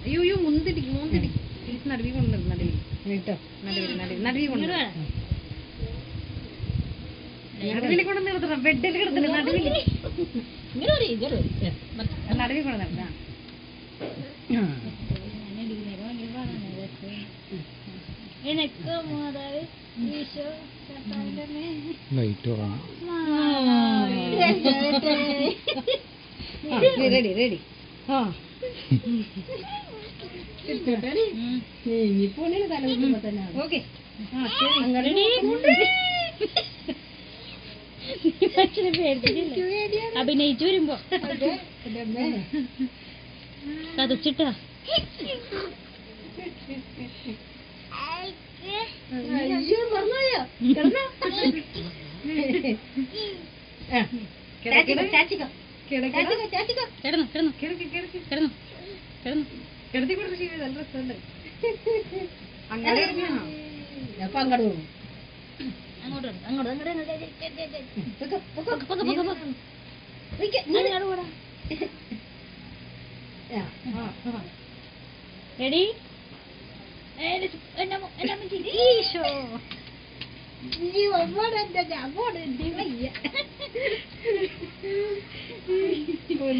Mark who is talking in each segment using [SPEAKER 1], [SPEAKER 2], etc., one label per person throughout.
[SPEAKER 1] അയ്യോ മുന്തിരിക്കും നടുവി കൊണ്ടുവരും നടുവി കൊണ്ട് നിർത്തണം ബെഡിൽ കിടത്തില്ല നടുവിൽ നടുവി കൊണ്ട് നിർത്താം റെഡി റെഡി ഓക്കെ
[SPEAKER 2] അഭിനയിച്ചു വരുമ്പോ കഥച്ചിട്ടാ
[SPEAKER 1] കിടത്തി കൊടുത്ത് ചെയ്ത് നല്ല രസമുണ്ട്
[SPEAKER 2] അങ്ങോട്ട് റെഡി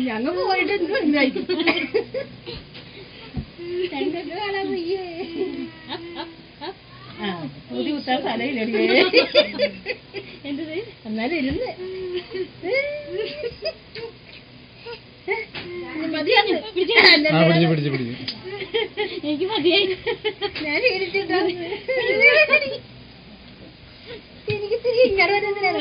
[SPEAKER 1] ഞങ്ങൾ പോയിട്ട് പുതിയ കുത്താൻ സ്ഥലമില്ലേ
[SPEAKER 2] എന്തത്
[SPEAKER 1] എന്നാലും ഇരുന്ന്
[SPEAKER 2] എനിക്ക് മതിയായി
[SPEAKER 1] ഞാൻ എനിക്ക് ഇങ്ങനെ വരുന്നതിനാണ്